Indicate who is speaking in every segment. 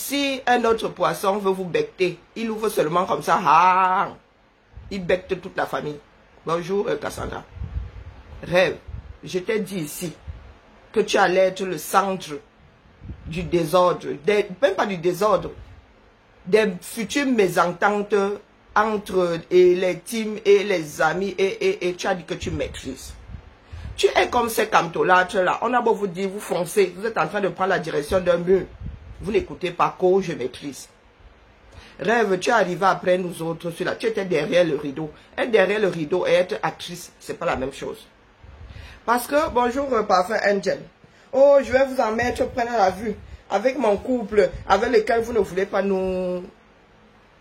Speaker 1: Si un autre poisson veut vous becter, il ouvre seulement comme ça. Ah, il becte toute la famille. Bonjour Cassandra. Rêve, je t'ai dit ici que tu allais être le centre du désordre, même pas du désordre, des futures mésententes entre les teams et les amis et tu as dit que tu maîtrises. Tu es comme ces camptolâtres là. On a beau vous dire, vous foncez, vous êtes en train de prendre la direction d'un mur. Vous n'écoutez pas, que je maîtrise. Rêve, tu es arrivé après nous autres, celui-là. Tu étais derrière le rideau. Être derrière le rideau et être actrice, c'est pas la même chose. Parce que, bonjour Parfum Angel. Oh, je vais vous en mettre plein à la vue. Avec mon couple, avec lequel vous ne voulez pas nous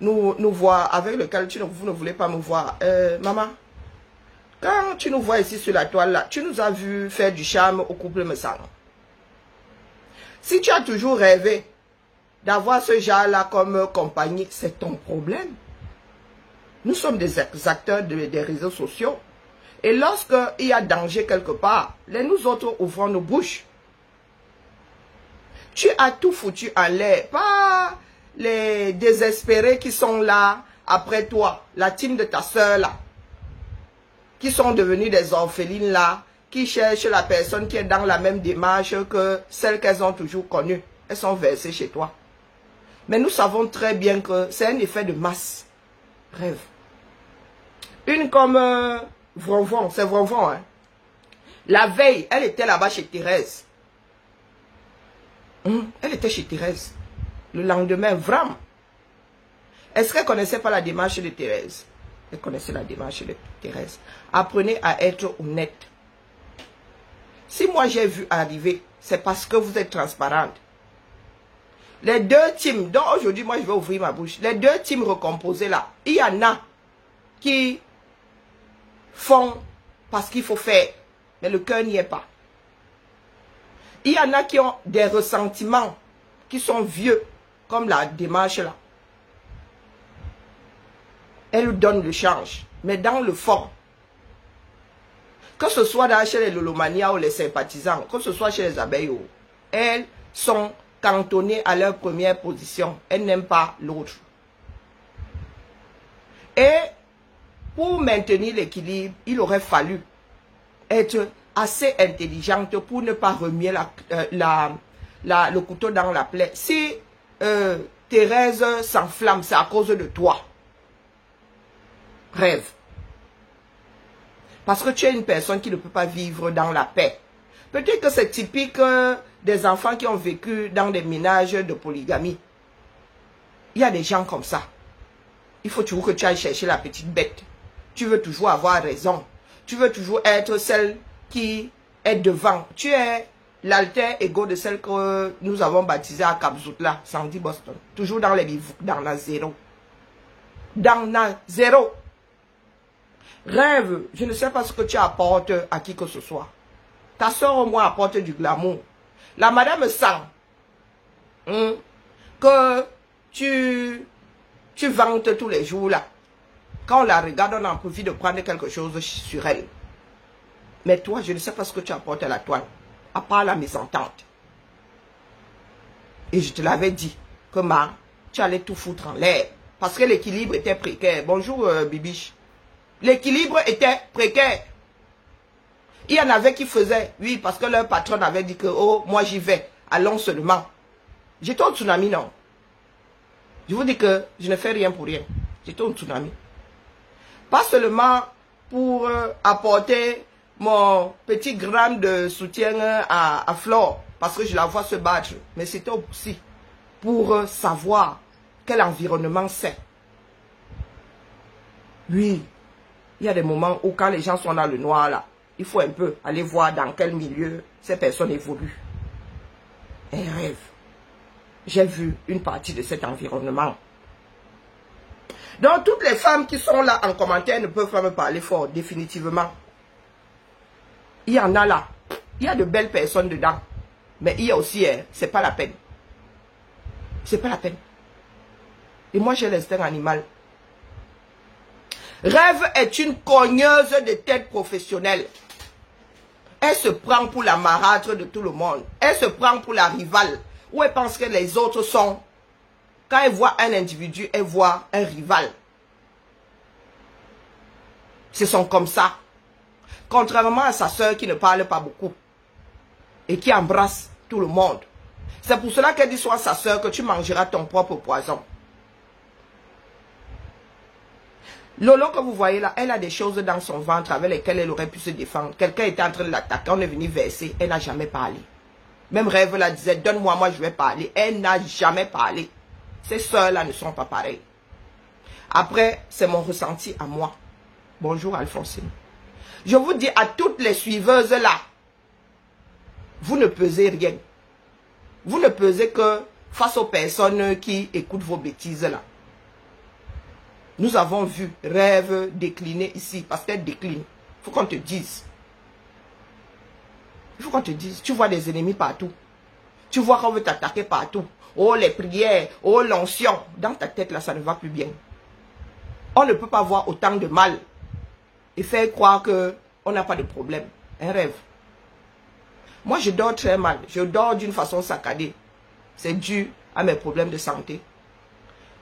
Speaker 1: voir. Avec lequel vous ne voulez pas me voir. Maman, quand tu nous vois ici sur la toile là, tu nous as vu faire du charme au couple me semble. Si tu as toujours rêvé d'avoir ce genre-là comme compagnie, c'est ton problème. Nous sommes des acteurs des réseaux sociaux. Et lorsqu'il y a danger quelque part, nous autres ouvrons nos bouches. Tu as tout foutu en l'air. Pas les désespérés qui sont là après toi. La team de ta soeur là. Qui sont devenus des orphelines là. Qui cherchent la personne qui est dans la même démarche que celle qu'elles ont toujours connue. Elles sont versées chez toi. Mais nous savons très bien que c'est un effet de masse. Rêve. Une comme Vronvon, c'est Vronvon. Hein. La veille, elle était là-bas chez Thérèse. Elle était chez Thérèse. Le lendemain, vraiment. Est-ce qu'elle ne connaissait pas la démarche de Thérèse? Elle connaissait la démarche de Thérèse. Apprenez à être honnête. Si moi j'ai vu arriver, c'est parce que vous êtes transparente. Les deux teams, donc aujourd'hui moi je vais ouvrir ma bouche. Les deux teams recomposés là, il y en a qui font parce qu'il faut faire, mais le cœur n'y est pas. Il y en a qui ont des ressentiments, qui sont vieux, comme la démarche là. Elle donne le change, mais dans le fond, que ce soit chez les Lolomania ou les sympathisants, que ce soit chez les abeilles, elles sont cantonnées à leur première position. Elles n'aiment pas l'autre. Et pour maintenir l'équilibre, il aurait fallu être assez intelligente pour ne pas remuer le couteau dans la plaie. Si Thérèse s'enflamme, c'est à cause de toi. Rêve. Parce que tu es une personne qui ne peut pas vivre dans la paix. Peut-être que c'est typique des enfants qui ont vécu dans des ménages de polygamie. Il y a des gens comme ça. Il faut toujours que tu ailles chercher la petite bête. Tu veux toujours avoir raison. Tu veux toujours être celle qui est devant. Tu es l'alter ego de celle que nous avons baptisée à Kapzoutla, Sandy Boston. Toujours dans les bivouacs, dans la zéro. Dans la zéro. Rêve, je ne sais pas ce que tu apportes à qui que ce soit. Ta soeur au moins apporte du glamour. La madame sent que tu vantes tous les jours là. Quand on la regarde, on a envie de prendre quelque chose sur elle. Mais toi, je ne sais pas ce que tu apportes à la toile. À part la mésentente. Et je te l'avais dit que tu allais tout foutre en l'air. Parce que l'équilibre était précaire. Bonjour Bibiche. L'équilibre était précaire. Il y en avait qui faisaient, oui, parce que leur patron avait dit que, oh, moi j'y vais, allons seulement. J'étais au tsunami, non. Je vous dis que je ne fais rien pour rien. J'étais au tsunami. Pas seulement pour apporter mon petit gramme de soutien à Flore, parce que je la vois se battre, mais c'était aussi pour savoir quel environnement c'est. Oui. Il y a des moments où quand les gens sont dans le noir là, il faut un peu aller voir dans quel milieu ces personnes évoluent. Et rêve. J'ai vu une partie de cet environnement. Donc toutes les femmes qui sont là en commentaire ne peuvent pas me parler fort, définitivement. Il y en a là. Il y a de belles personnes dedans. Mais il y a aussi, c'est pas la peine. C'est pas la peine. Et moi j'ai l'instinct animal. Rêve est une cogneuse de tête professionnelle. Elle se prend pour la marâtre de tout le monde. Elle se prend pour la rivale. Où elle pense que les autres sont Quand elle voit un individu, elle voit un rival. Ce sont comme ça. Contrairement à sa soeur qui ne parle pas beaucoup et qui embrasse tout le monde. C'est pour cela qu'elle dit soit sa soeur que tu mangeras ton propre poison. Lolo que vous voyez là, elle a des choses dans son ventre avec lesquelles elle aurait pu se défendre. Quelqu'un était en train de l'attaquer, on est venu verser, elle n'a jamais parlé. Même Rêve la disait, donne-moi, moi je vais parler. Elle n'a jamais parlé. Ces soeurs-là ne sont pas pareilles. Après, c'est mon ressenti à moi. Bonjour Alphonsine. Je vous dis à toutes les suiveuses là, vous ne pesez rien. Vous ne pesez que face aux personnes qui écoutent vos bêtises là. Nous avons vu Rêve décliner ici parce qu'elle décline. Il faut qu'on te dise. Il faut qu'on te dise. Tu vois des ennemis partout. Tu vois qu'on veut t'attaquer partout. Oh les prières, oh l'onction. Dans ta tête là, ça ne va plus bien. On ne peut pas voir autant de mal et faire croire qu'on n'a pas de problème. Un rêve. Moi, je dors très mal. Je dors d'une façon saccadée. C'est dû à mes problèmes de santé.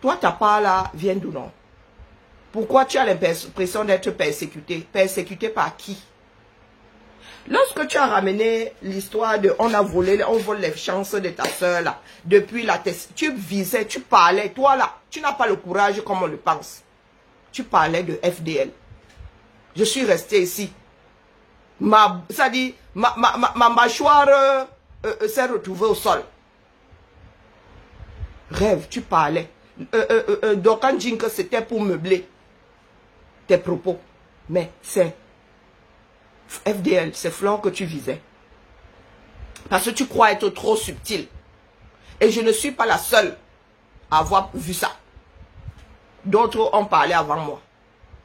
Speaker 1: Toi, ta part là vient d'où non? Pourquoi tu as l'impression d'être persécuté? Persécuté par qui? Lorsque tu as ramené l'histoire de on vole les chances de ta soeur là, depuis la test, tu visais, tu parlais, toi là, tu n'as pas le courage comme on le pense. Tu parlais de FDL. Je suis resté ici. Ma mâchoire s'est retrouvée au sol. Rêve, tu parlais. Donc on dit que c'était pour meubler tes propos. Mais c'est FDL, c'est Flore que tu visais. Parce que tu crois être trop subtil. Et je ne suis pas la seule à avoir vu ça. D'autres ont parlé avant moi.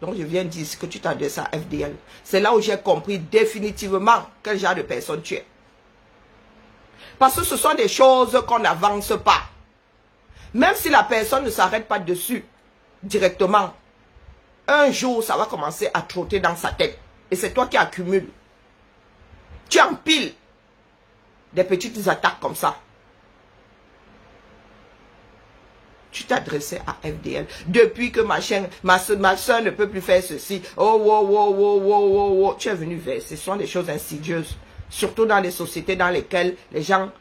Speaker 1: Donc je viens dire que tu t'adresses à FDL. C'est là où j'ai compris définitivement quel genre de personne tu es. Parce que ce sont des choses qu'on n'avance pas. Même si la personne ne s'arrête pas dessus directement, un jour ça va commencer à trotter dans sa tête. Et c'est toi qui accumules. Tu empiles des petites attaques comme ça. Tu t'adressais à FDL. Depuis que ma soeur ne peut plus faire ceci. Oh. Tu es venu vers. Ce sont des choses insidieuses. Surtout dans les sociétés dans lesquelles les gens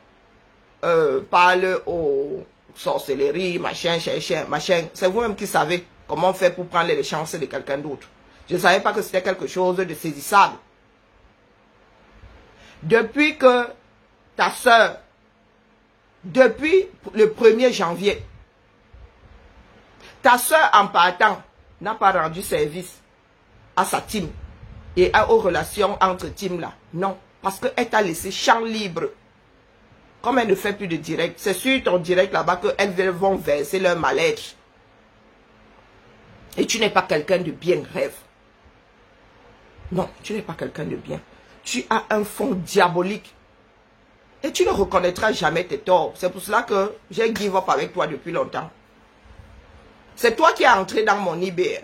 Speaker 1: parlent aux sorcelleries, machin. C'est vous-même qui savez comment faire pour prendre les chances de quelqu'un d'autre. Je ne savais pas que c'était quelque chose de saisissable. Depuis que ta soeur, depuis le 1er janvier, ta soeur en partant n'a pas rendu service à sa team et aux relations entre team là. Non, parce qu'elle t'a laissé champ libre. Comme elle ne fait plus de direct, c'est sur ton direct là-bas qu'elles vont verser leur mal-être. Et tu n'es pas quelqu'un de bien, Rêve. Non, tu n'es pas quelqu'un de bien. Tu as un fond diabolique. Et tu ne reconnaîtras jamais tes torts. C'est pour cela que j'ai give up avec toi depuis longtemps. C'est toi qui es entré dans mon eBay.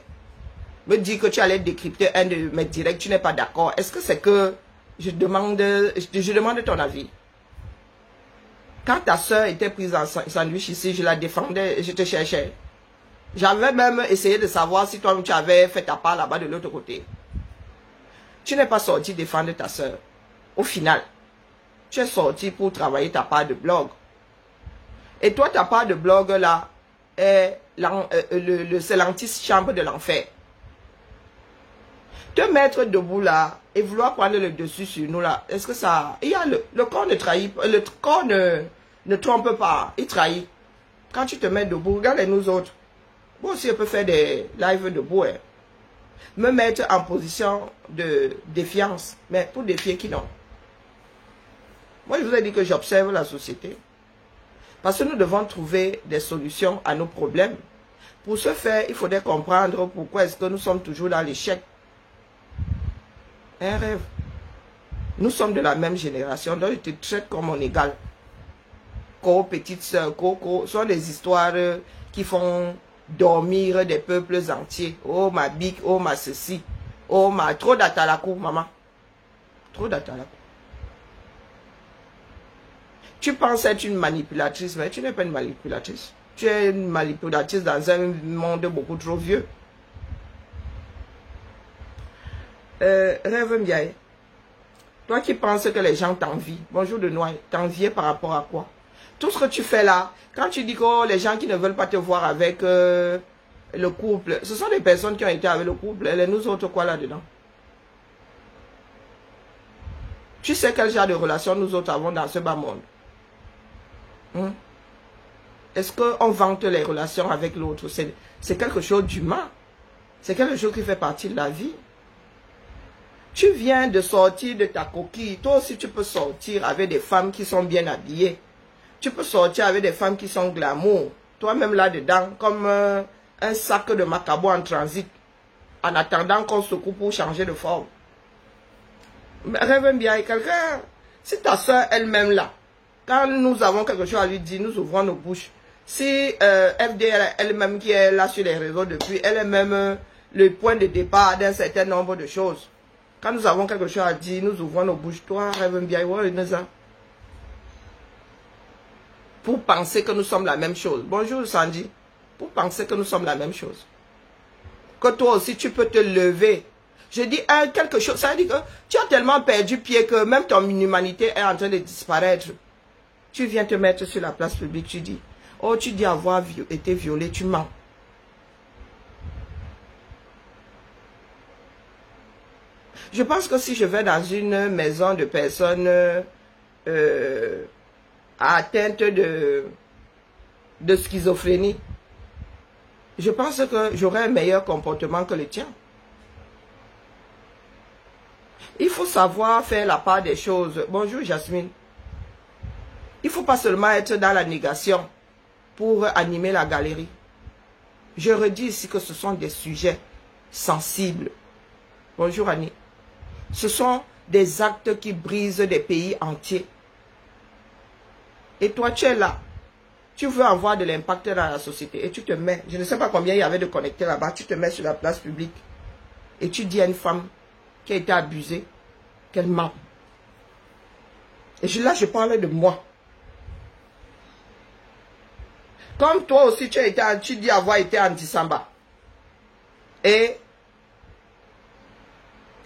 Speaker 1: Me dis que tu allais décrypter un de mes directs. Tu n'es pas d'accord. Est-ce que c'est que je demande ton avis? Quand ta soeur était prise en sandwich ici, je la défendais et je te cherchais. J'avais même essayé de savoir si toi tu avais fait ta part là-bas de l'autre côté. Tu n'es pas sorti défendre ta soeur. Au final, tu es sorti pour travailler ta part de blog. Et toi, ta part de blog là, est c'est l'antichambre de l'enfer. Te mettre debout là et vouloir prendre le dessus sur nous là, est-ce que ça... Il y a le corps ne trahit pas, le corps ne trompe pas, il trahit. Quand tu te mets debout, regarde nous autres. Moi aussi, je peux faire des lives debout. Hein. Me mettre en position de défiance. Mais pour défier qui non? Moi, je vous ai dit que j'observe la société. Parce que nous devons trouver des solutions à nos problèmes. Pour ce faire, il faudrait comprendre pourquoi est-ce que nous sommes toujours dans l'échec. Un rêve. Nous sommes de la même génération, donc je te traite comme mon égal. Petite soeur, Coco, sont des histoires qui font dormir des peuples entiers. Oh ma bique, oh ma ceci. Oh ma... Trop d'atalakou, maman. Trop d'atalakou. Tu penses être une manipulatrice, mais tu n'es pas une manipulatrice. Tu es une manipulatrice dans un monde beaucoup trop vieux. Rêve Mbiaye. Toi qui penses que les gens t'envient. Bonjour de Noailles. T'envier par rapport à quoi? Tout ce que tu fais là, quand tu dis que oh, les gens qui ne veulent pas te voir avec le couple, ce sont des personnes qui ont été avec le couple. Et nous autres quoi là-dedans? Tu sais quel genre de relation nous autres avons dans ce bas monde? Est-ce qu'on vante les relations avec l'autre? C'est quelque chose d'humain. C'est quelque chose qui fait partie de la vie. Tu viens de sortir de ta coquille. Toi aussi, tu peux sortir avec des femmes qui sont bien habillées. Tu peux sortir avec des femmes qui sont glamour. Toi-même là-dedans, comme un sac de macabo en transit. En attendant qu'on se coupe pour changer de forme. Rêve bien, quelqu'un, si ta soeur elle-même là, quand nous avons quelque chose à lui dire, nous ouvrons nos bouches. Si FDL elle-même qui est là sur les réseaux depuis, elle est même le point de départ d'un certain nombre de choses. Quand nous avons quelque chose à dire, nous ouvrons nos bouches. Toi, rêve bien, pour penser que nous sommes la même chose. Bonjour Sandy. Pour penser que nous sommes la même chose. Que toi aussi tu peux te lever. Je dis quelque chose, ça veut dire que tu as tellement perdu pied que même ton humanité est en train de disparaître. Tu viens te mettre sur la place publique, tu dis, oh tu dis avoir été violé, tu mens. Je pense que si je vais dans une maison de personnes atteintes de schizophrénie, je pense que j'aurai un meilleur comportement que le tien. Il faut savoir faire la part des choses. Bonjour Jasmine. Il ne faut pas seulement être dans la négation pour animer la galerie. Je redis ici que ce sont des sujets sensibles. Bonjour Annie. Ce sont des actes qui brisent des pays entiers. Et toi, tu es là. Tu veux avoir de l'impact dans la société. Et tu te mets, je ne sais pas combien il y avait de connectés là-bas, tu te mets sur la place publique. Et tu dis à une femme qui a été abusée, qu'elle ment. Et là, je parle de moi. Comme toi aussi, tu dis avoir été anti-Samba. Et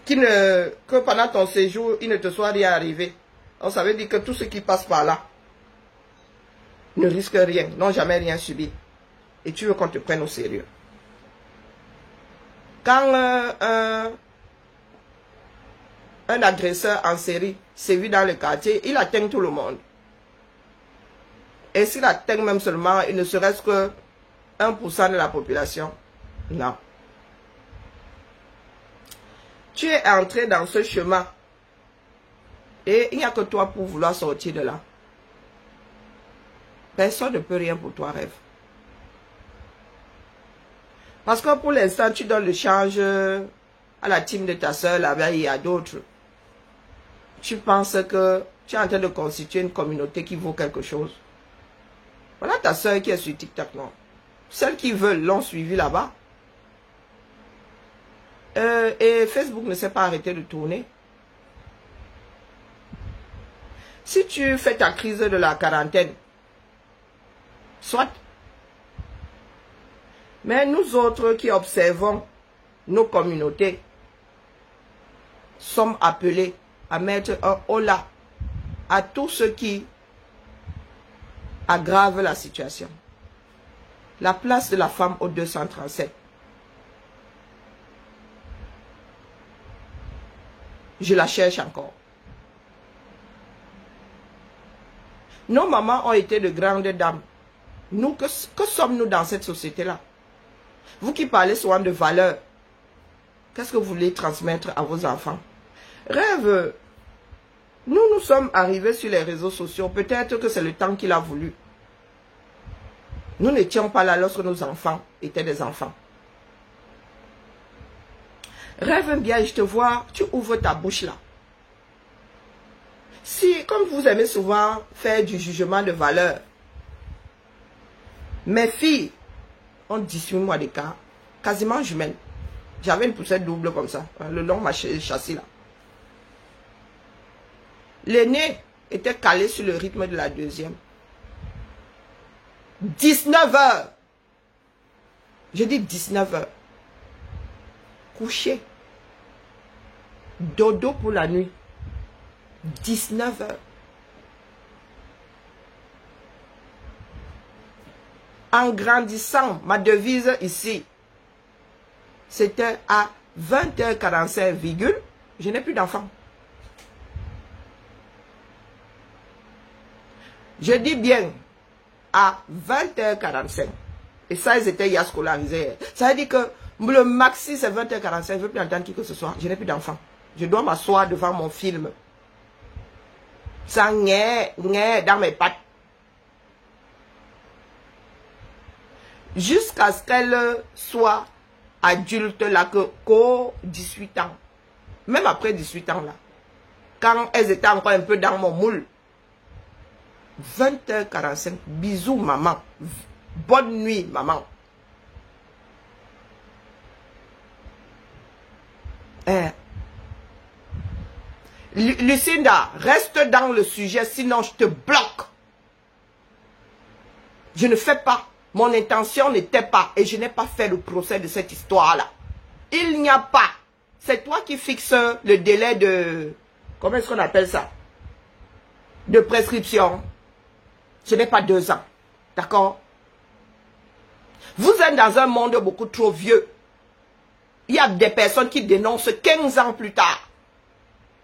Speaker 1: que pendant ton séjour, il ne te soit rien arrivé. Donc, ça veut dire que tous ceux qui passent par là ne risquent rien, n'ont jamais rien subi. Et tu veux qu'on te prenne au sérieux. Quand un agresseur en série sévit dans le quartier, il atteint tout le monde. Et s'il atteint même seulement, il ne serait-ce que 1% de la population. Non. Tu es entré dans ce chemin. Et il n'y a que toi pour vouloir sortir de là. Personne ne peut rien pour toi, rêve. Parce que pour l'instant, tu donnes le change à la team de ta soeur, là-bas, il y a d'autres. Tu penses que tu es en train de constituer une communauté qui vaut quelque chose. Voilà ta soeur qui est sur TikTok, non. Celles qui veulent l'ont suivi là-bas. Et Facebook ne s'est pas arrêté de tourner. Si tu fais ta crise de la quarantaine, soit. Mais nous autres qui observons nos communautés, sommes appelés à mettre un holà à tous ceux qui aggravent la situation. La place de la femme au 237. Je la cherche encore. Nos mamans ont été de grandes dames. Nous, que sommes-nous dans cette société-là? Vous qui parlez souvent de valeurs, qu'est-ce que vous voulez transmettre à vos enfants? Rêve, nous sommes arrivés sur les réseaux sociaux. Peut-être que c'est le temps qu'il a voulu. Nous n'étions pas là lorsque nos enfants étaient des enfants. Rêve bien, je te vois, tu ouvres ta bouche là. Si, comme vous aimez souvent faire du jugement de valeur, mes filles ont 18 mois d'écart, quasiment jumelles. J'avais une poussette double comme ça, le long de ma châssis là. L'aînée était calée sur le rythme de la deuxième. 19 heures. Je dis 19 heures. Coucher. Dodo pour la nuit. 19 heures. En grandissant, ma devise ici, c'était à 20h45, je n'ai plus d'enfants. Je dis bien à 20h45. Et ça, ils étaient hier scolarisés. Ça veut dire que le maxi, c'est 20h45. Je ne veux plus entendre qui que ce soit. Je n'ai plus d'enfants. Je dois m'asseoir devant mon film. Ça n'est dans mes pattes. Jusqu'à ce qu'elle soit adulte, là, que 18 ans. Même après 18 ans, là. Quand elles étaient encore un peu dans mon moule. 20h45. Bisous, maman. Bonne nuit, maman. Lucinda, reste dans le sujet, sinon je te bloque. Je ne fais pas. Mon intention n'était pas, et je n'ai pas fait le procès de cette histoire-là. Il n'y a pas. C'est toi qui fixes le délai de... Comment est-ce qu'on appelle ça? De prescription. Ce n'est pas 2 ans. D'accord? Vous êtes dans un monde beaucoup trop vieux. Il y a des personnes qui dénoncent 15 ans plus tard.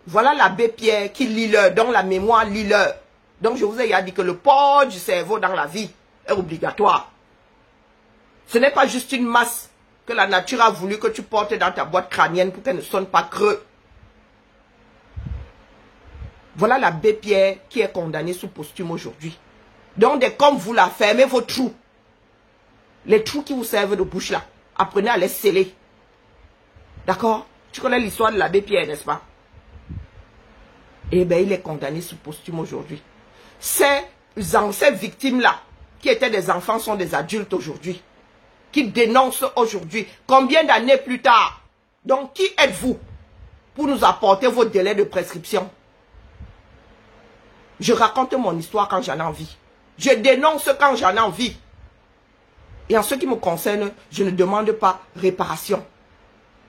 Speaker 1: Voilà l'abbé Pierre qui lit leur, dont la mémoire lit leur. Donc je vous ai dit que le port du cerveau dans la vie est obligatoire. Ce n'est pas juste une masse que la nature a voulu que tu portes dans ta boîte crânienne pour qu'elle ne sonne pas creux. Voilà l'abbé Pierre qui est condamné sous posthume aujourd'hui. Donc, comme vous la fermez vos trous. Les trous qui vous servent de bouche là. Apprenez à les sceller. D'accord? Tu connais l'histoire de l'abbé Pierre, n'est-ce pas? Eh bien, il est condamné sous posthume aujourd'hui. Ces victimes-là, qui étaient des enfants, sont des adultes aujourd'hui. Qui dénoncent aujourd'hui. Combien d'années plus tard? Donc, qui êtes-vous pour nous apporter vos délais de prescription? Je raconte mon histoire quand j'en ai envie. Je dénonce quand j'en ai envie. Et en ce qui me concerne, je ne demande pas réparation.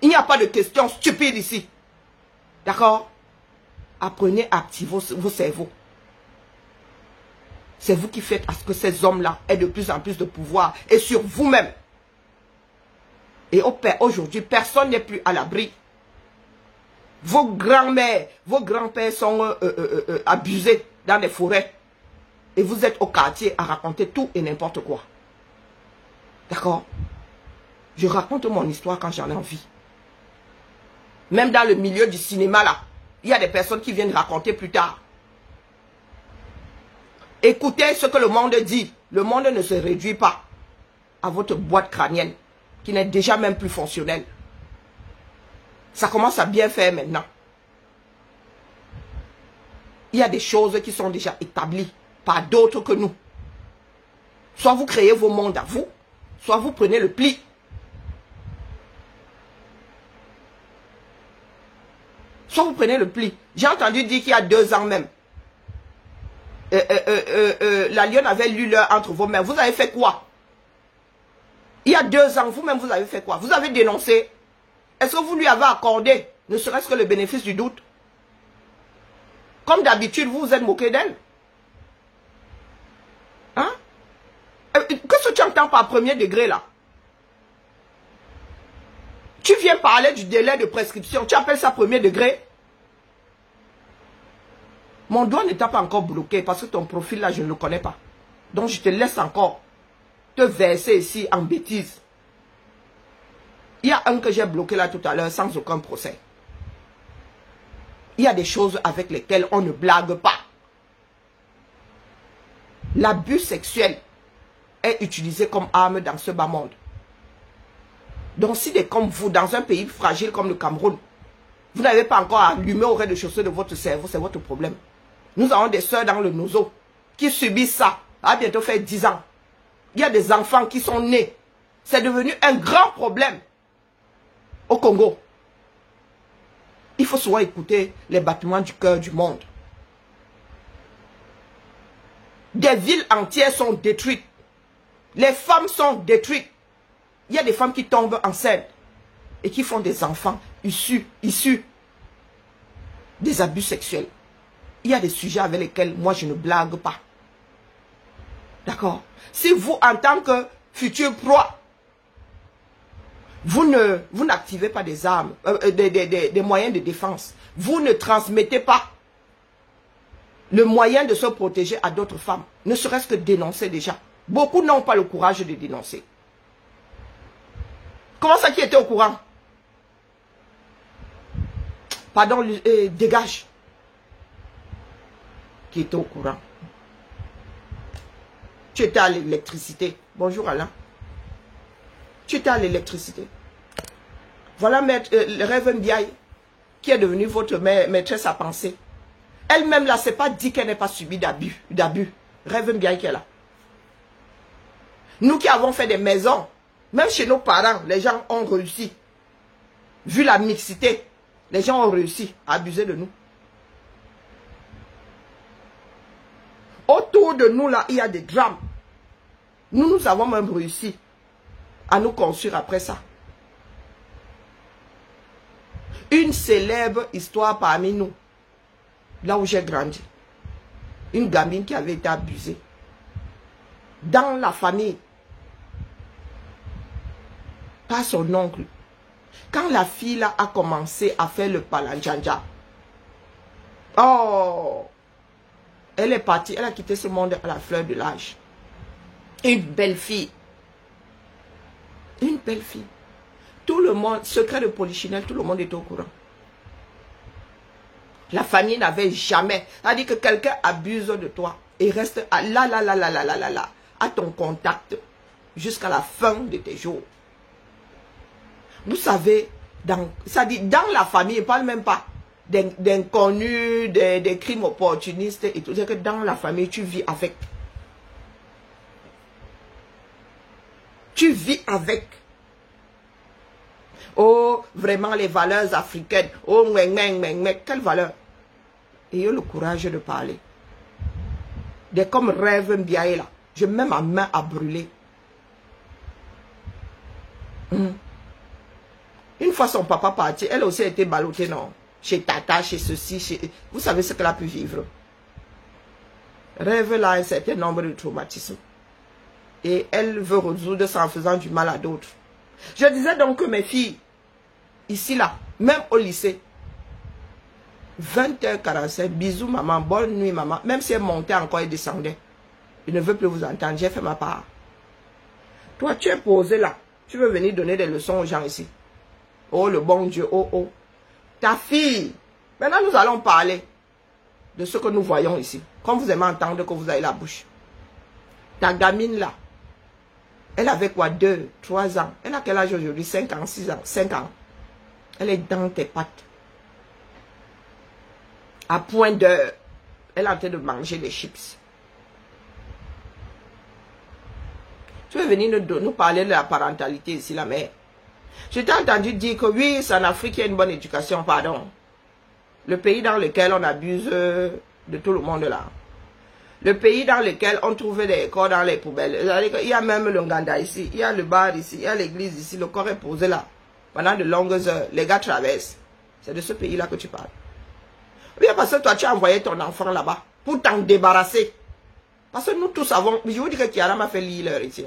Speaker 1: Il n'y a pas de questions stupides ici. D'accord? Apprenez à activer vos cerveaux. C'est vous qui faites à ce que ces hommes-là aient de plus en plus de pouvoir. Et sur vous-même. Et aujourd'hui, personne n'est plus à l'abri. Vos grands-mères, vos grands-pères sont abusés dans les forêts. Et vous êtes au quartier à raconter tout et n'importe quoi. D'accord? Je raconte mon histoire quand j'en ai envie. Même dans le milieu du cinéma, là, il y a des personnes qui viennent raconter plus tard. Écoutez ce que le monde dit. Le monde ne se réduit pas à votre boîte crânienne, qui n'est déjà même plus fonctionnelle. Ça commence à bien faire maintenant. Il y a des choses qui sont déjà établies par d'autres que nous. Soit vous créez vos mondes à vous, soit vous prenez le pli. Soit vous prenez le pli. J'ai entendu dire qu'il y a 2 ans même, la lionne avait lu l'heure entre vos mains. Vous avez fait quoi? Il y a 2 ans, vous-même, vous avez fait quoi? Vous avez dénoncé. Est-ce que vous lui avez accordé, ne serait-ce que le bénéfice du doute? Comme d'habitude, vous vous êtes moqué d'elle. Hein? Qu'est-ce que tu entends par premier degré là? Tu viens parler du délai de prescription. Tu appelles ça premier degré? Mon doigt n'était pas encore bloqué parce que ton profil là, je ne le connais pas. Donc je te laisse encore te verser ici en bêtises. Il y a un que j'ai bloqué là tout à l'heure sans aucun procès. Il y a des choses avec lesquelles on ne blague pas. L'abus sexuel est utilisé comme arme dans ce bas monde. Donc si des comme vous, dans un pays fragile comme le Cameroun, vous n'avez pas encore allumé au rez-de-chaussée de votre cerveau, c'est votre problème. Nous avons des soeurs dans le Nozo qui subissent ça. Ça va bientôt faire 10 ans. Il y a des enfants qui sont nés. C'est devenu un grand problème au Congo. Il faut souvent écouter les battements du cœur du monde. Des villes entières sont détruites Les femmes sont détruites. Il y a des femmes qui tombent enceintes et qui font des enfants issus des abus sexuels. Il y a des sujets avec lesquels moi je ne blague pas. D'accord? Si vous, en tant que futur proie, vous n'activez pas des armes, des moyens de défense, vous ne transmettez pas le moyen de se protéger à d'autres femmes, ne serait-ce que dénoncer déjà. Beaucoup n'ont pas le courage de dénoncer. Comment ça qui était au courant? Pardon, dégage. Qui était au courant? Tu étais à l'électricité. Bonjour Alain. Tu étais à l'électricité. Voilà Reverend Biaye, qui est devenue votre maîtresse à penser. Elle-même là, c'est pas dit qu'elle n'ait pas subi d'abus. Reverend Biaye qui est là. Nous qui avons fait des maisons, même chez nos parents, les gens ont réussi. Vu la mixité, les gens ont réussi à abuser de nous. Autour de nous, là, il y a des drames. Nous avons même réussi à nous construire après ça. Une célèbre histoire parmi nous, là où j'ai grandi. Une gamine qui avait été abusée. Dans la famille. Par son oncle. Quand la fille là a commencé à faire le palanjanja. Oh! Elle est partie, elle a quitté ce monde à la fleur de l'âge. Une belle fille. Une belle fille. Tout le monde, secret de Polichinelle, tout le monde est au courant. La famille n'avait jamais. C'est-à-dire que quelqu'un abuse de toi et reste là, à ton contact jusqu'à la fin de tes jours. Vous savez, c'est-à-dire dans la famille, je ne parle même pas d'inconnus, des crimes opportunistes et tout. C'est que dans la famille, tu vis avec. Tu vis avec. Oh, vraiment les valeurs africaines. Oh, quelle valeur? Ayez le courage de parler. Des comme rêve Biaye là. Je mets ma main à brûler. Une fois son papa parti, elle aussi a été ballottée, non? Chez Tata, chez ceci, chez... Vous savez ce qu'elle a pu vivre. Rêve là un certain nombre de traumatismes. Et elle veut résoudre ça en faisant du mal à d'autres. Je disais donc que mes filles, ici là, même au lycée, 20h45, bisous maman, bonne nuit maman. Même si elle montait encore et descendait. Je ne veux plus vous entendre, j'ai fait ma part. Toi, tu es posé là. Tu veux venir donner des leçons aux gens ici. Oh, le bon Dieu, oh, oh. Ta fille. Maintenant, nous allons parler de ce que nous voyons ici. Comme vous aimez entendre que vous avez la bouche. Ta gamine là, elle avait quoi, 2, 3 ans. Elle a quel âge aujourd'hui? 5 ans, 6 ans, 5 ans. Elle est dans tes pattes. À point d'heure, elle est en train de manger des chips. Tu veux venir nous parler de la parentalité ici, la mère? Je t'ai entendu dire que oui, c'est en Afrique qu'il y a une bonne éducation, pardon. Le pays dans lequel on abuse de tout le monde là. Le pays dans lequel on trouve des corps dans les poubelles. Il y a même le Nganda ici, il y a le bar ici, il y a l'église ici, le corps est posé là. Pendant de longues heures, les gars traversent. C'est de ce pays-là que tu parles. Oui, parce que toi, tu as envoyé ton enfant là-bas pour t'en débarrasser. Parce que nous tous avons... Je vous dis que Kiara m'a fait lire leur héritier.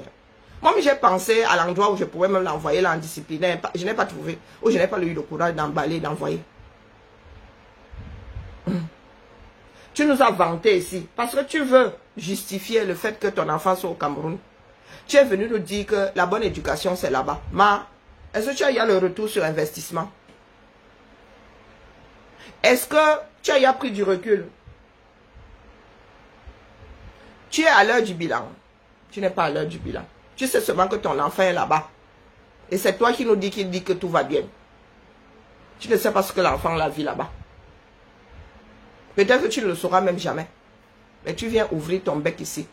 Speaker 1: Moi, j'ai pensé à l'endroit où je pouvais même l'envoyer là en disciplinaire. Je n'ai pas trouvé. Ou je n'ai pas eu le courage d'emballer, d'envoyer. Tu nous as vanté ici. Parce que tu veux justifier le fait que ton enfant soit au Cameroun. Tu es venu nous dire que la bonne éducation, c'est là-bas. Ma, est-ce que tu as eu le retour sur investissement? Est-ce que tu as pris du recul? Tu es à l'heure du bilan. Tu n'es pas à l'heure du bilan. Tu sais seulement que ton enfant est là-bas. Et c'est toi qui nous dis qu'il dit que tout va bien. Tu ne sais pas ce que l'enfant la vit là-bas. Peut-être que tu ne le sauras même jamais. Mais tu viens ouvrir ton bec ici.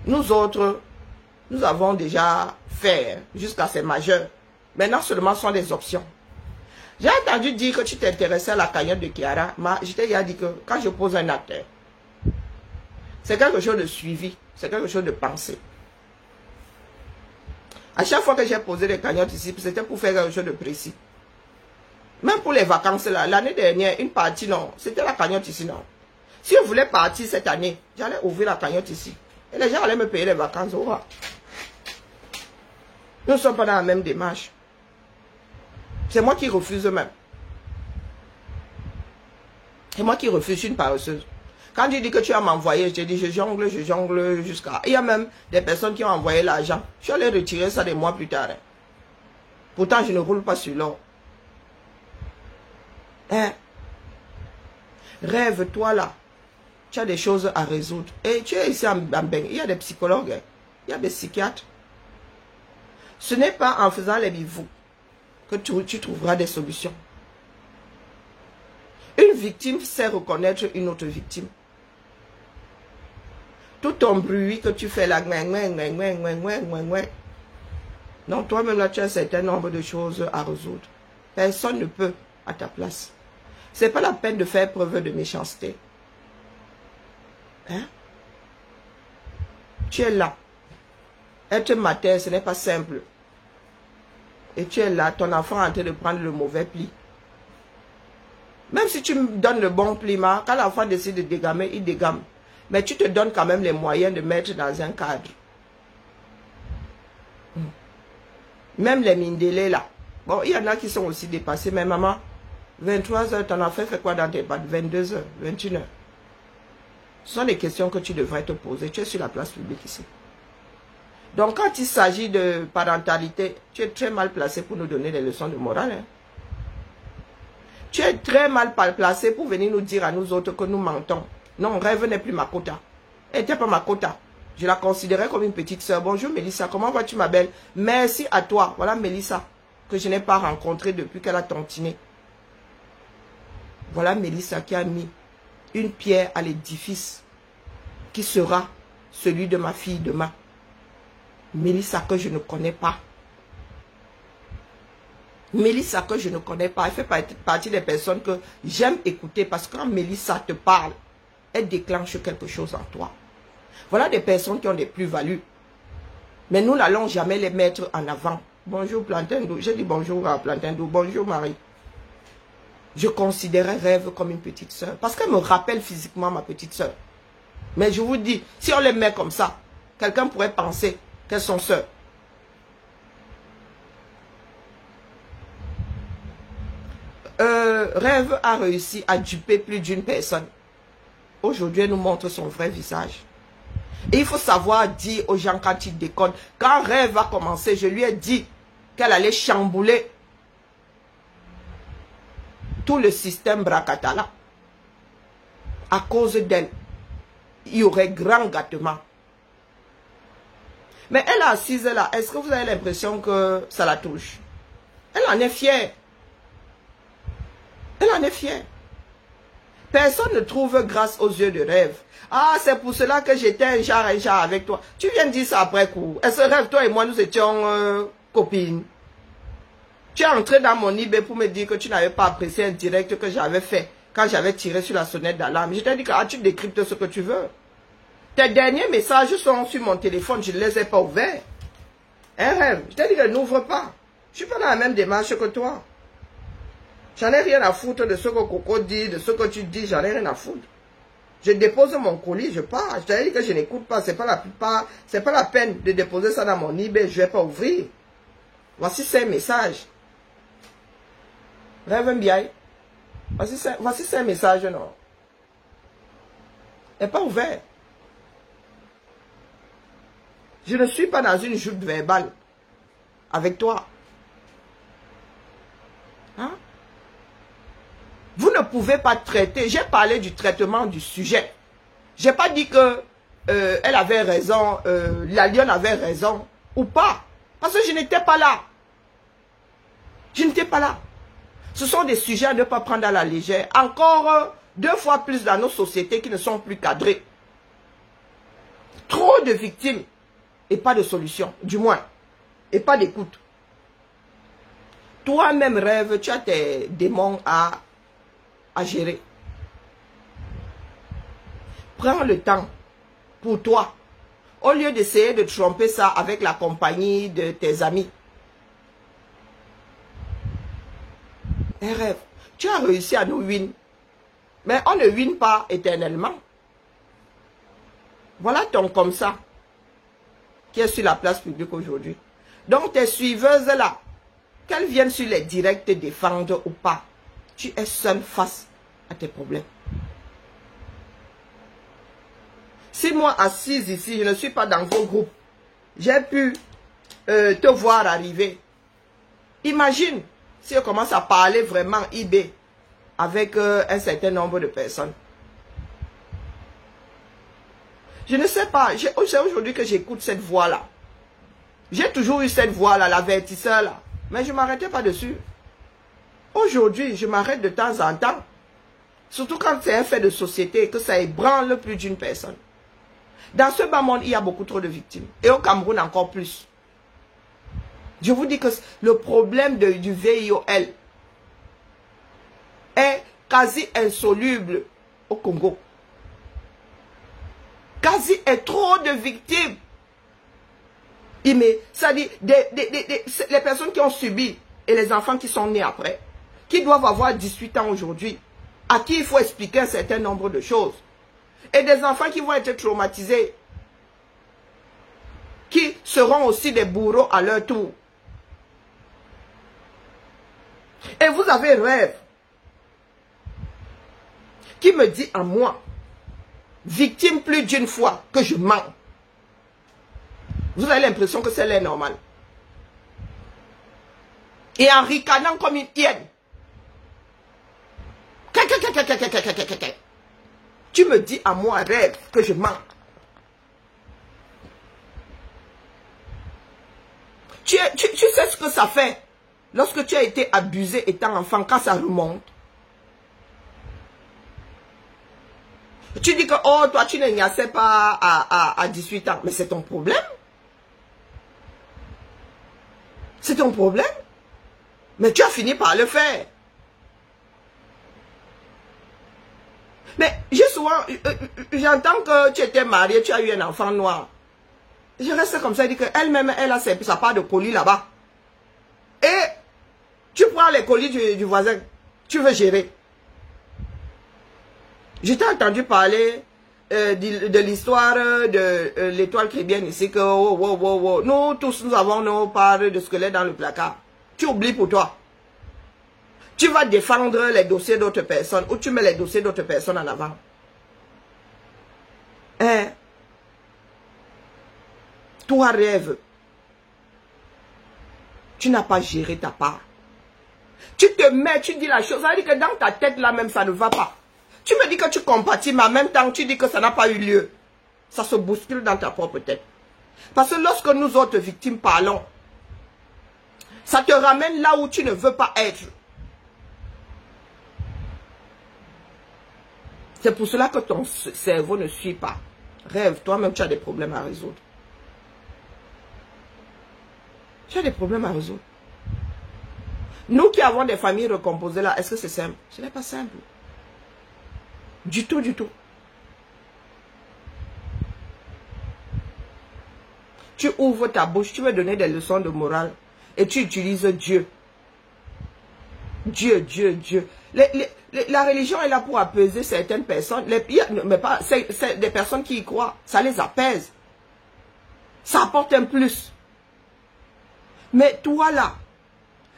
Speaker 1: Nous autres, nous avons déjà fait jusqu'à ces majeurs. Maintenant seulement ce sont des options. J'ai entendu dire que tu t'intéressais à la cagnotte de Kiara. Mais je t'ai déjà dit que quand je pose un acte, c'est quelque chose de suivi. C'est quelque chose de pensé. À chaque fois que j'ai posé des cagnottes ici, c'était pour faire quelque chose de précis. Même pour les vacances, là, l'année dernière, une partie, non. C'était la cagnotte ici, non. Si je voulais partir cette année, j'allais ouvrir la cagnotte ici. Et les gens allaient me payer les vacances. Au revoir. Nous ne sommes pas dans la même démarche. C'est moi qui refuse même. C'est moi qui refuse, je suis une paresseuse. Quand tu dis que tu vas m'envoyer, je te dis je jongle jusqu'à... Il y a même des personnes qui ont envoyé l'argent. Je suis allé retirer ça des mois plus tard. Hein. Pourtant, je ne roule pas sur l'or. Hein? Rêve-toi là. Tu as des choses à résoudre. Et tu es ici en Beng. Il y a des psychologues. Hein. Il y a des psychiatres. Ce n'est pas en faisant les bivous que tu trouveras des solutions. Une victime sait reconnaître une autre victime. Tout ton bruit que tu fais là, non, toi-même là, tu as un certain nombre de choses à résoudre. Personne ne peut à ta place. Ce n'est pas la peine de faire preuve de méchanceté. Hein? Tu es là. Être mater, ce n'est pas simple. Et tu es là, ton enfant est en train de prendre le mauvais pli. Même si tu me donnes le bon pli, quand l'enfant décide de dégamer, il dégame. Mais tu te donnes quand même les moyens de mettre dans un cadre. Même les mindélés là. Bon, il y en a qui sont aussi dépassés. Mais maman, 23 h, ton enfant fait quoi dans tes pattes? 22 h, 21 h. Ce sont des questions que tu devrais te poser. Tu es sur la place publique ici. Donc quand il s'agit de parentalité, tu es très mal placé pour nous donner des leçons de morale. Hein. Tu es très mal placé pour venir nous dire à nous autres que nous mentons. Non, Rêve n'est plus ma quota. Elle n'était pas ma quota. Je la considérais comme une petite soeur. Bonjour Mélissa, comment vas-tu ma belle? Merci à toi. Voilà Mélissa, que je n'ai pas rencontrée depuis qu'elle a tantiné. Voilà Mélissa qui a mis une pierre à l'édifice qui sera celui de ma fille demain. Mélissa que je ne connais pas. Mélissa que je ne connais pas. Elle fait partie des personnes que j'aime écouter parce que quand Mélissa te parle, elle déclenche quelque chose en toi. Voilà des personnes qui ont des plus-values. Mais nous n'allons jamais les mettre en avant. Bonjour Plantindou. J'ai dit bonjour à Plantindou. Bonjour Marie. Je considérais Rêve comme une petite soeur. Parce qu'elle me rappelle physiquement ma petite soeur. Mais je vous dis, si on les met comme ça, quelqu'un pourrait penser qu'elles sont sœurs. Rêve a réussi à duper plus d'une personne. Aujourd'hui, elle nous montre son vrai visage. Et il faut savoir dire aux gens quand ils déconnent. Quand Rêve a commencé, je lui ai dit qu'elle allait chambouler tout le système Bracatala. À cause d'elle, il y aurait grand gâtement. Mais elle est assise là. Est-ce que vous avez l'impression que ça la touche? Elle en est fière. Elle en est fière. Personne ne trouve grâce aux yeux de Rêve. Ah, c'est pour cela que j'étais un genre avec toi. Tu viens de dire ça après coup. Est-ce que Rêve, toi et moi, nous étions copines? Tu es entré dans mon eBay pour me dire que tu n'avais pas apprécié un direct que j'avais fait quand j'avais tiré sur la sonnette d'alarme. Je t'ai dit que tu décryptes ce que tu veux. Tes derniers messages sont sur mon téléphone, je ne les ai pas ouverts. Un Rêve, je t'ai dit que n'ouvre pas. Je ne suis pas dans la même démarche que toi. J'en ai rien à foutre de ce que Coco dit, de ce que tu dis, j'en ai rien à foutre. Je dépose mon colis, je pars. Je t'ai dit que je n'écoute pas, c'est pas la peine de déposer ça dans mon eBay, je ne vais pas ouvrir. Voici 5 messages. Rêve bien. Voici 5 messages, non. Elle n'est pas ouvert. Je ne suis pas dans une joute verbale avec toi. Hein? Vous ne pouvez pas traiter. J'ai parlé du traitement du sujet. Je n'ai pas dit que elle avait raison, la lionne avait raison ou pas. Parce que je n'étais pas là. Je n'étais pas là. Ce sont des sujets à ne pas prendre à la légère. Encore 2 fois plus dans nos sociétés qui ne sont plus cadrées. Trop de victimes et pas de solution, du moins. Et pas d'écoute. Toi-même, Rêve, tu as tes démons à gérer. Prends le temps pour toi. Au lieu d'essayer de tromper ça avec la compagnie de tes amis. Un rêve. Tu as réussi à nous win. Mais on ne win pas éternellement. Voilà ton comme ça qui est sur la place publique aujourd'hui. Donc tes suiveuses là, qu'elles viennent sur les directs te défendre ou pas, tu es seul face à tes problèmes. Si moi assise ici, je ne suis pas dans vos groupes, j'ai pu te voir arriver. Imagine si je commence à parler vraiment IB avec un certain nombre de personnes. Je ne sais pas, c'est aujourd'hui que j'écoute cette voix-là. J'ai toujours eu cette voix-là, l'avertisseur-là, mais je ne m'arrêtais pas dessus. Aujourd'hui, je m'arrête de temps en temps. Surtout quand c'est un fait de société, que ça ébranle plus d'une personne. Dans ce bas monde, il y a beaucoup trop de victimes. Et au Cameroun, encore plus. Je vous dis que le problème du VIOL est quasi insoluble au Congo. Quasi est trop de victimes. Ça dit, les personnes qui ont subi et les enfants qui sont nés après, qui doivent avoir 18 ans aujourd'hui, à qui il faut expliquer un certain nombre de choses. Et des enfants qui vont être traumatisés, qui seront aussi des bourreaux à leur tour. Et vous avez un rêve qui me dit à moi, victime plus d'une fois, que je mens. Vous avez l'impression que c'est l'air normal. Et en ricanant comme une hyène. Tu me dis à moi, rêve, que je mens. Tu sais ce que ça fait lorsque tu as été abusé étant enfant, quand ça remonte. Tu dis que, oh, toi, tu ne gnassais pas à 18 ans. Mais c'est ton problème. C'est ton problème. Mais tu as fini par le faire. Mais j'ai souvent, j'entends que tu étais marié, tu as eu un enfant noir. Je reste comme ça, je dis qu'elle-même, elle a sa part de colis là-bas. Et tu prends les colis du voisin, tu veux gérer. Je t'ai entendu parler de l'histoire de l'étoile chrétienne ici, que nous tous, nous avons nos parts de squelettes dans le placard. Tu oublies pour toi. Tu vas défendre les dossiers d'autres personnes ou tu mets les dossiers d'autres personnes en avant. Hein? Toi rêve. Tu n'as pas géré ta part. Tu te mets, tu dis la chose. Ça veut dire que dans ta tête là même ça ne va pas. Tu me dis que tu compatis, mais en même temps tu dis que ça n'a pas eu lieu. Ça se bouscule dans ta propre tête. Parce que lorsque nous autres victimes parlons, ça te ramène là où tu ne veux pas être. C'est pour cela que ton cerveau ne suit pas. Rêve, toi-même tu as des problèmes à résoudre. Tu as des problèmes à résoudre. Nous qui avons des familles recomposées là, est-ce que c'est simple? Ce n'est pas simple. Du tout, du tout. Tu ouvres ta bouche, tu veux donner des leçons de morale et tu utilises Dieu. Dieu, Dieu, Dieu. La religion est là pour apaiser certaines personnes, mais pas c'est des personnes qui y croient. Ça les apaise. Ça apporte un plus. Mais toi là,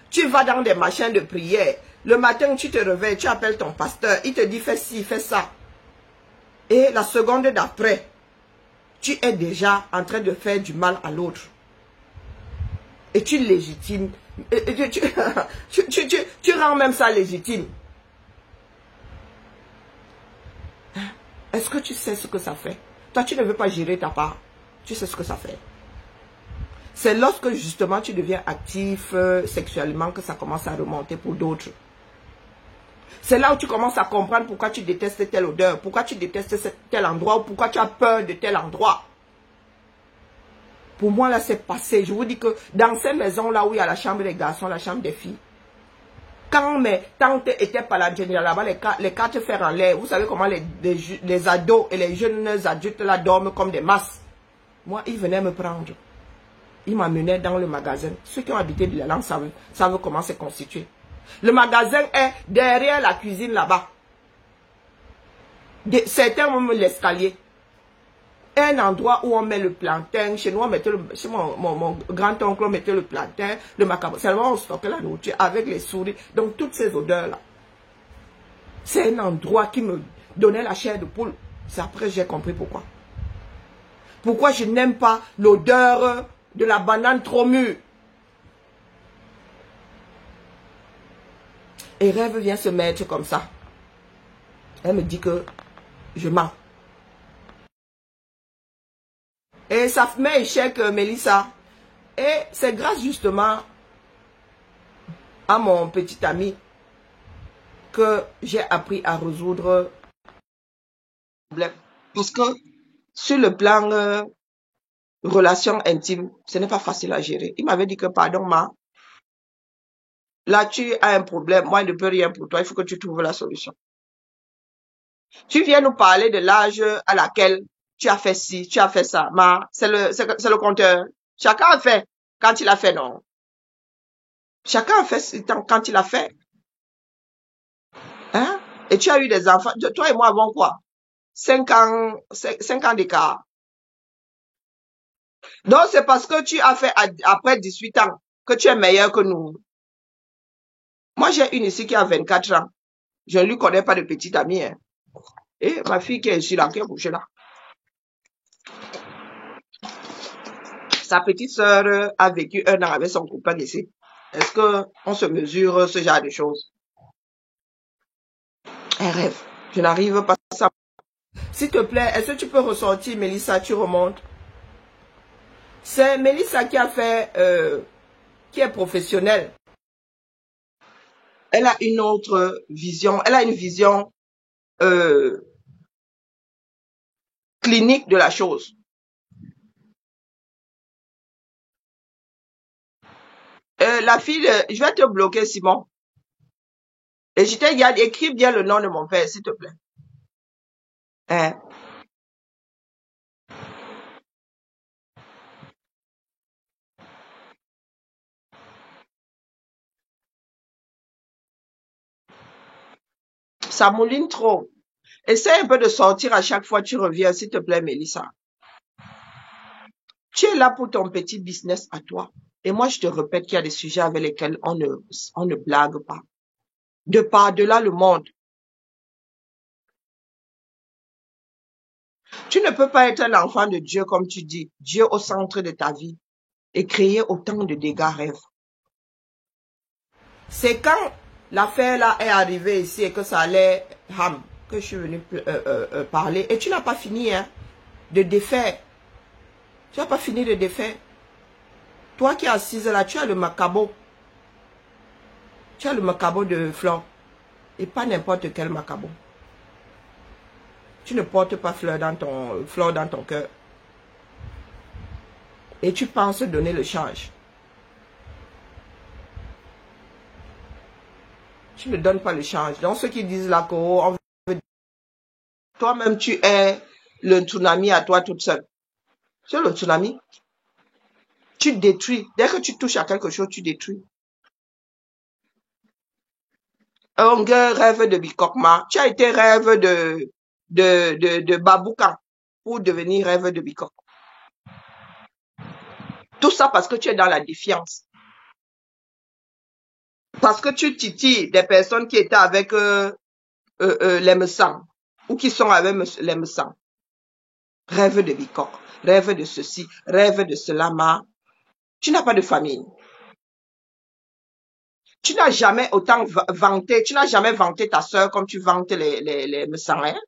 Speaker 1: tu vas dans des machins de prière. Le matin, tu te réveilles, tu appelles ton pasteur. Il te dit, fais ci, fais ça. Et la seconde d'après, tu es déjà en train de faire du mal à l'autre. Et tu légitimes. Tu rends même ça légitime. Est-ce que tu sais ce que ça fait? Toi, tu ne veux pas gérer ta part. Tu sais ce que ça fait. C'est lorsque justement tu deviens actif sexuellement que ça commence à remonter pour d'autres. C'est là où tu commences à comprendre pourquoi tu détestes telle odeur, pourquoi tu détestes tel endroit, ou pourquoi tu as peur de tel endroit. Pour moi, là, c'est passé. Je vous dis que dans ces maisons-là où il y a la chambre des garçons, la chambre des filles, quand mes tantes étaient pas là-bas, les 4 fers en l'air, vous savez comment les ados et les jeunes adultes là dorment comme des masses. Moi, il venait me prendre. Il m'amenait dans le magasin. Ceux qui ont habité de la langue savent comment c'est constitué. Le magasin est derrière la cuisine là-bas. Certains ont mis l'escalier. Un endroit où on met le plantain. Chez nous, on mettait chez mon grand-oncle, on mettait le plantain, le macabre. Seulement, on stockait la nourriture avec les souris. Donc, toutes ces odeurs-là. C'est un endroit qui me donnait la chair de poule. C'est après que j'ai compris pourquoi. Pourquoi je n'aime pas l'odeur de la banane trop mûre. Et Rêve vient se mettre comme ça. Elle me dit que je mens. Et ça met échec, Mélissa. Et c'est grâce justement à mon petit ami que j'ai appris à résoudre le problème. Parce que sur le plan relation intime, ce n'est pas facile à gérer. Il m'avait dit que, pardon, là tu as un problème, moi je ne peux rien pour toi, il faut que tu trouves la solution. Tu viens nous parler de l'âge à laquelle tu as fait ci, tu as fait ça. C'est le compteur. Chacun a fait quand il a fait, non. Chacun a fait quand il a fait. Hein? Et tu as eu des enfants. Toi et moi avons quoi? 5 ans d'écart. Donc, c'est parce que tu as fait après 18 ans que tu es meilleur que nous. Moi, j'ai une ici qui a 24 ans. Je ne lui connais pas de petite amie. Hein. Et ma fille qui est ici, là, qui est couchée là. Sa petite sœur a vécu 1 an avec son copain ici. Est-ce qu'on se mesure ce genre de choses? Un rêve. Je n'arrive pas à ça. S'il te plaît, est-ce que tu peux ressortir, Mélissa, tu remontes? C'est Mélissa qui a fait, qui est professionnelle. Elle a une autre vision. Elle a une vision clinique de la chose. La fille, je vais te bloquer, Simon. Et je t'ai dit, écris bien le nom de mon père, s'il te plaît. Hein? Ça mouline trop. Essaye un peu de sortir à chaque fois que tu reviens, s'il te plaît, Mélissa. Tu es là pour ton petit business à toi. Et moi, je te répète qu'il y a des sujets avec lesquels on ne blague pas. De par-delà le monde. Tu ne peux pas être un enfant de Dieu, comme tu dis, Dieu au centre de ta vie, et créer autant de dégâts rêves. C'est quand l'affaire là est arrivée ici et que ça allait que je suis venue parler. Et tu n'as pas fini hein, de défaire. Tu n'as pas fini de défaire. Toi qui es assise là, tu as le macabo. Tu as le macabo de fleur. Et pas n'importe quel macabo. Tu ne portes pas fleur dans ton cœur. Et tu penses donner le change. Tu ne donnes pas le change. Donc ceux qui disent là que toi-même tu es le tsunami à toi toute seule. Tu es le tsunami. Tu détruis. Dès que tu touches à quelque chose, tu détruis. Un rêve de Bikokma. Tu as été rêve de Baboukan pour devenir rêve de Bikok. Tout ça parce que tu es dans la défiance. Parce que tu titilles des personnes qui étaient avec les Messans ou qui sont avec les Messans. Rêve de Bikok, rêve de ceci, rêve de cela, tu n'as pas de famille. Tu n'as jamais autant vanté, tu n'as jamais vanté ta soeur comme tu vantes les Messans. Hein?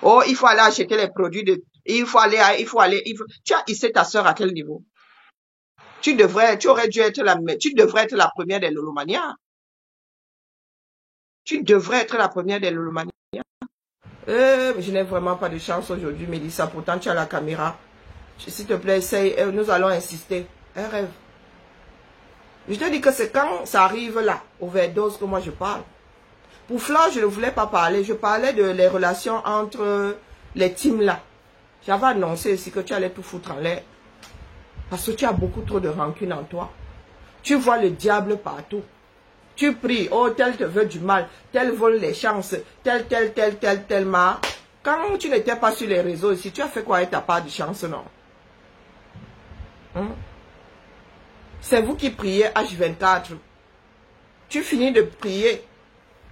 Speaker 1: Oh, il faut aller acheter les produits tu as hissé ta soeur à quel niveau? Tu devrais être la première des Lolomania. Tu devrais être la première des Lolomania. Je n'ai vraiment pas de chance aujourd'hui, Mélissa. Pourtant, tu as la caméra. S'il te plaît, essaye. Nous allons insister. Un rêve. Je te dis que c'est quand ça arrive là, overdose, que moi je parle. Pour Flore, je ne voulais pas parler. Je parlais de les relations entre les teams là. J'avais annoncé aussi que tu allais tout foutre en l'air. Parce que tu as beaucoup trop de rancune en toi. Tu vois le diable partout. Tu pries, oh, tel te veut du mal, tel vole les chances, tel marre. Quand tu n'étais pas sur les réseaux ici, tu as fait quoi avec ta part de chance, non? C'est vous qui priez H24. Tu finis de prier.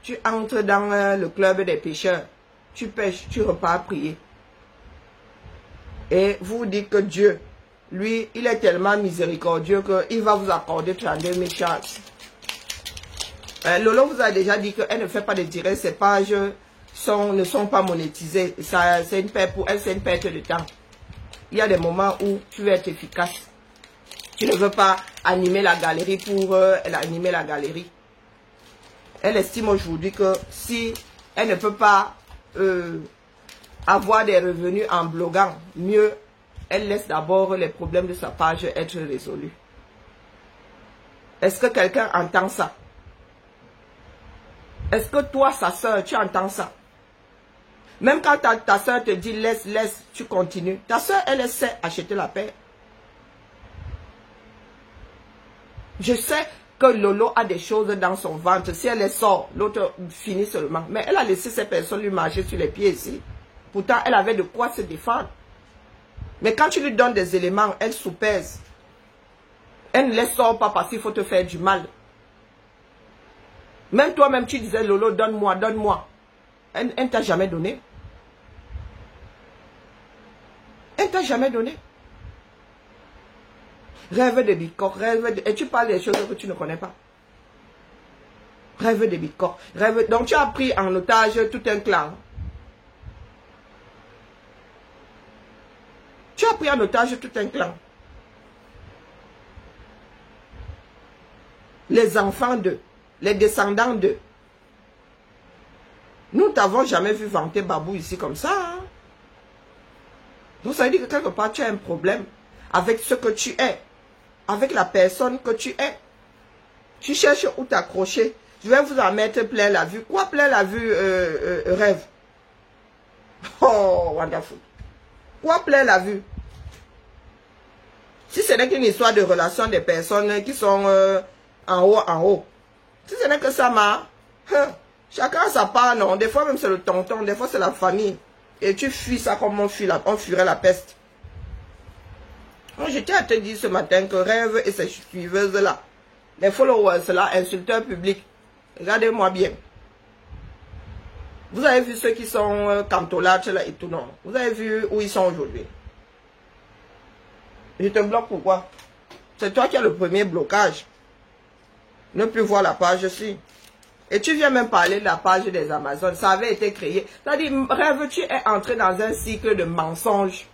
Speaker 1: Tu entres dans le club des pécheurs. Tu pêches, tu repars prier. Et vous dites que Dieu, lui, il est tellement miséricordieux qu'il va vous accorder 32 000 chances. Lolo vous a déjà dit qu'elle ne fait pas de direct, ses pages ne sont pas monétisées. C'est une perte pour elle, c'est une perte de temps. Il y a des moments où tu veux être efficace. Tu ne veux pas animer la galerie pour animer la galerie. Elle estime aujourd'hui que si elle ne peut pas avoir des revenus en bloguant, mieux, elle laisse d'abord les problèmes de sa page être résolus. Est-ce que quelqu'un entend ça? Est-ce que toi, sa soeur, tu entends ça? Même quand ta soeur te dit laisse, tu continues. Ta soeur, elle sait acheter la paix. Je sais que Lolo a des choses dans son ventre. Si elle les sort, l'autre finit seulement. Mais elle a laissé ces personnes lui marcher sur les pieds ici. Pourtant, elle avait de quoi se défendre. Mais quand tu lui donnes des éléments, elle soupèse. Elle ne les sort pas parce qu'il faut te faire du mal. Même toi-même, tu disais, Lolo, donne-moi, donne-moi. Elle ne t'a jamais donné. Elle ne t'a jamais donné. Rêve de Bitcoin, et tu parles des choses que tu ne connais pas. Rêve de Bitcoin. Donc tu as pris en otage tout un clan. Tu as pris en otage tout un clan. Les enfants d'eux, les descendants d'eux. Nous ne t'avons jamais vu vanter Babou ici comme ça. Hein? Donc ça veut dire que quelque part tu as un problème avec ce que tu es. Avec la personne que tu es. Tu cherches où t'accrocher. Je vais vous en mettre plein la vue. Quoi plein la vue rêve? Oh, wonderful. Quoi plein la vue? Si ce n'est qu'une histoire de relation des personnes qui sont en haut. Si ce n'est que ça, chacun a sa part, non. Des fois même c'est le tonton, des fois c'est la famille. Et tu fuis ça comme on fuirait la peste. Je tiens à te dire ce matin que Rêve et ses suiveuses-là, les followers-là, insulteurs publics, regardez-moi bien. Vous avez vu ceux qui sont cantolâtres là et tout, non? Vous avez vu où ils sont aujourd'hui? Je te bloque pourquoi? C'est toi qui as le premier blocage. Ne plus voir la page aussi. Et tu viens même parler de la page des Amazones. Ça avait été créé. C'est-à-dire, Rêve, tu es entré dans un cycle de mensonges.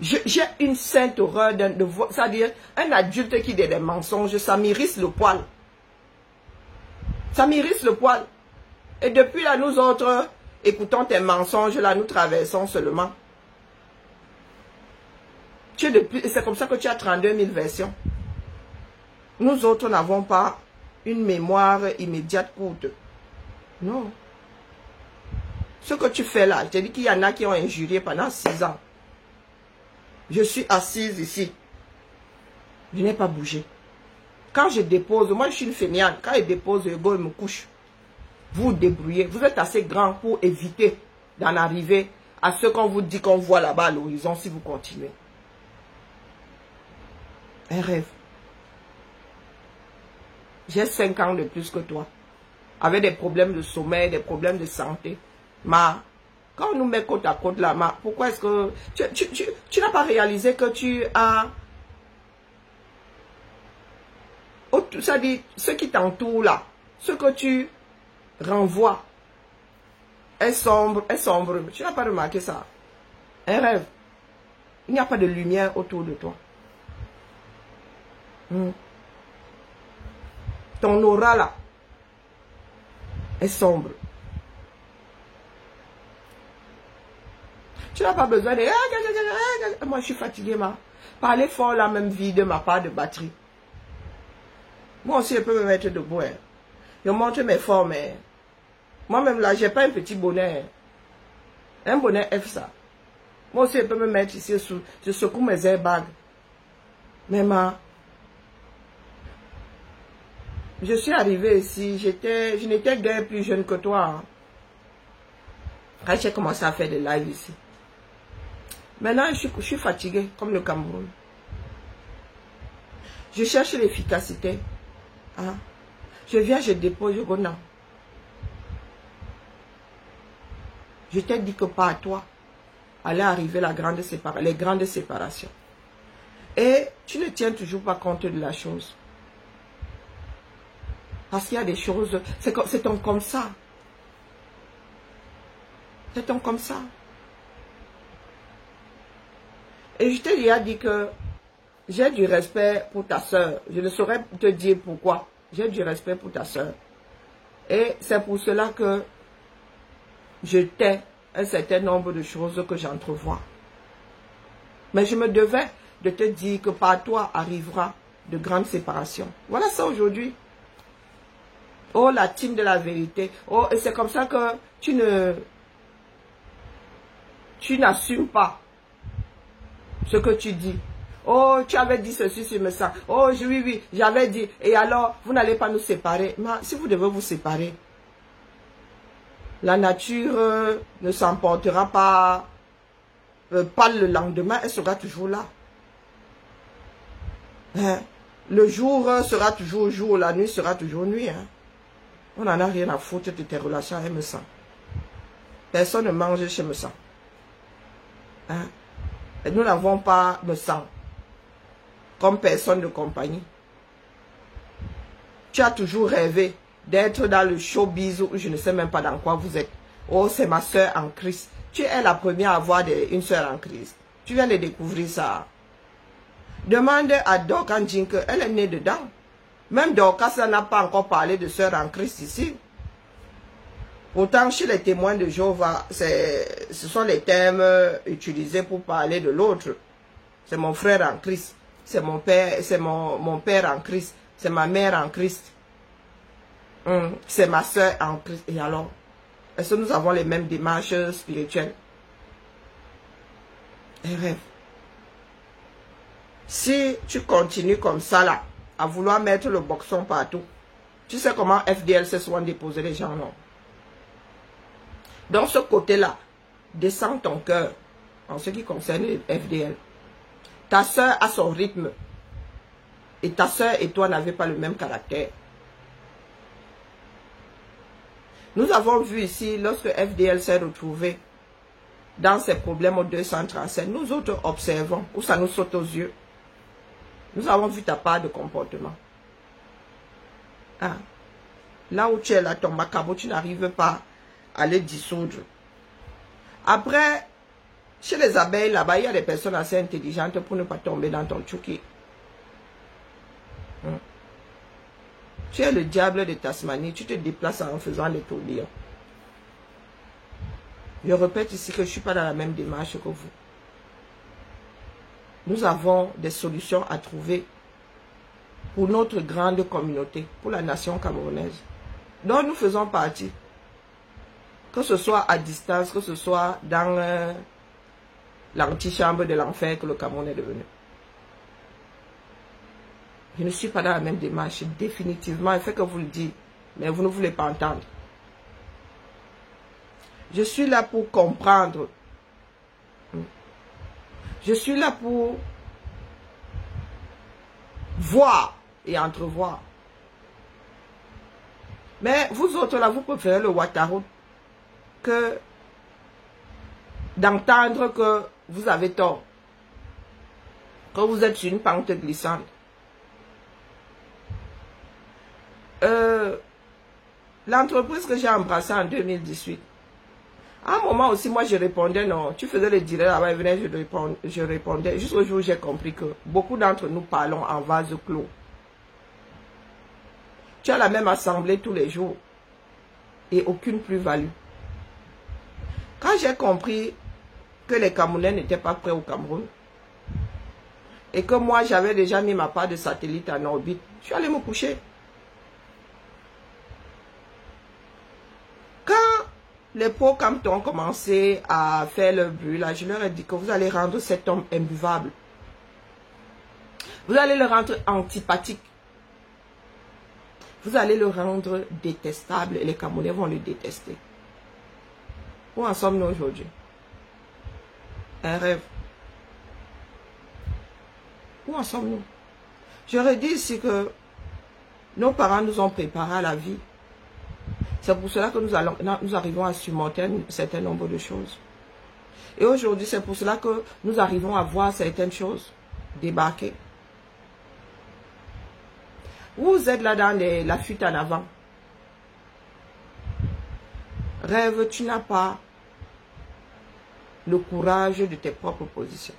Speaker 1: J'ai une sainte horreur de voir, c'est-à-dire un adulte qui dit des mensonges, ça m'irrisse le poil. Ça m'irrisse le poil. Et depuis là, nous autres, écoutons tes mensonges, là, nous traversons seulement. C'est comme ça que tu as 32 000 versions. Nous autres n'avons pas une mémoire immédiate courte. Non. Ce que tu fais là, je te dis qu'il y en a qui ont injurié pendant 6 ans. Je suis assise ici. Je n'ai pas bougé. Quand je dépose, moi je suis une fainéante. Quand je dépose, je me couche. Vous vous débrouillez. Vous êtes assez grand pour éviter d'en arriver à ce qu'on vous dit qu'on voit là-bas à l'horizon si vous continuez. Un rêve. J'ai 5 ans de plus que toi. Avec des problèmes de sommeil, des problèmes de santé. Quand on nous met côte à côte là, pourquoi est-ce que... Tu n'as pas réalisé que tu as... Ça dit, ce qui t'entoure là, ce que tu renvoies, est sombre, est sombre. Tu n'as pas remarqué ça? Un rêve. Il n'y a pas de lumière autour de toi. Ton aura là est sombre. Tu n'as pas besoin de... Moi, je suis fatiguée, Parler fort, là, même vide ma part de batterie. Moi aussi, je peux me mettre debout. Hein. Je montre mes formes. Moi-même, là, j'ai pas un petit bonnet. Un bonnet F, ça. Moi aussi, je peux me mettre ici, je secoue mes airbags. Mais je suis arrivée ici, je n'étais guère plus jeune que toi. Hein. Quand j'ai commencé à faire des lives ici. Maintenant, je suis fatiguée, comme le Cameroun. Je cherche l'efficacité. Hein. Je viens, je dépose, je go non. Je t'ai dit que pas à toi allait arriver les grandes séparations. Et tu ne tiens toujours pas compte de la chose. Parce qu'il y a des choses, c'est un comme ça. C'est un comme ça. Et je t'ai déjà dit que j'ai du respect pour ta soeur. Je ne saurais te dire pourquoi. J'ai du respect pour ta soeur. Et c'est pour cela que je tais un certain nombre de choses que j'entrevois. Mais je me devais de te dire que par toi arrivera de grandes séparations. Voilà ça aujourd'hui. Oh, la team de la vérité. Oh, et c'est comme ça que tu n'assumes pas ce que tu dis. Oh, tu avais dit ceci sur me ça. Oh, oui, j'avais dit. Et alors, vous n'allez pas nous séparer. Mais si vous devez vous séparer, la nature ne s'emportera pas le lendemain, elle sera toujours là. Hein? Le jour sera toujours jour, la nuit sera toujours nuit. Hein? On n'en a rien à foutre de tes relations avec me sang. Personne ne mange chez me sang. Hein? Et nous n'avons pas me sang comme personne de compagnie. Tu as toujours rêvé d'être dans le showbiz où je ne sais même pas dans quoi vous êtes. Oh, c'est ma soeur en Christ. Tu es la première à avoir une soeur en Christ. Tu viens de découvrir ça. Demande à Dorcas Jinke, elle est née dedans. Même Dorcas n'a pas encore parlé de soeur en Christ ici. Pourtant, chez les témoins de Jéhovah, ce sont les termes utilisés pour parler de l'autre. C'est mon frère en Christ. C'est mon père, c'est mon père en Christ. C'est ma mère en Christ. C'est ma soeur en Christ. Et alors, est-ce que nous avons les mêmes démarches spirituelles? Et rêve. Si tu continues comme ça là, à vouloir mettre le boxon partout, tu sais comment FDL se sont déposés les gens, non? Dans ce côté-là, descends ton cœur en ce qui concerne le FDL. Ta soeur a son rythme. Et ta soeur et toi n'avez pas le même caractère. Nous avons vu ici, lorsque FDL s'est retrouvé dans ses problèmes au 237, nous autres observons, où ça nous saute aux yeux. Nous avons vu ta part de comportement. Ah. Là où tu es là, ton macabo, tu n'arrives pas à le dissoudre. Après, chez les abeilles, là-bas, il y a des personnes assez intelligentes pour ne pas tomber dans ton tchouki. Tu es le diable de Tasmanie, tu te déplaces en faisant des tourbillons. Je répète ici que je ne suis pas dans la même démarche que vous. Nous avons des solutions à trouver pour notre grande communauté, pour la nation camerounaise, dont nous faisons partie. Que ce soit à distance, que ce soit dans l'antichambre de l'enfer que le Cameroun est devenu. Je ne suis pas dans la même démarche, définitivement, il fait que vous le dites, mais vous ne voulez pas entendre. Je suis là pour comprendre. Je suis là pour voir et entrevoir. Mais vous autres là, vous préférez le Ouattara que d'entendre que vous avez tort, que vous êtes sur une pente glissante. L'entreprise que j'ai embrassée en 2018, à un moment aussi, moi je répondais non. Tu faisais le direct là-bas, je répondais. Jusqu'au jour où j'ai compris que beaucoup d'entre nous parlons en vase clos. Tu as la même assemblée tous les jours et aucune plus-value. Quand j'ai compris que les Camerounais n'étaient pas prêts au Cameroun et que moi j'avais déjà mis ma part de satellite en orbite, je suis allé me coucher. Quand les pro-camps ont commencé à faire le bruit. Là, je leur ai dit que vous allez rendre cet homme imbuvable. Vous allez le rendre antipathique. Vous allez le rendre détestable et les Camerounais vont le détester. Où en sommes-nous aujourd'hui? Un rêve. Où en sommes-nous? Je redis ici que nos parents nous ont préparés à la vie. C'est pour cela que nous arrivons à surmonter un certain nombre de choses. Et aujourd'hui, c'est pour cela que nous arrivons à voir certaines choses débarquer. Vous êtes là dans la fuite en avant. Rêve, tu n'as pas le courage de tes propres positions.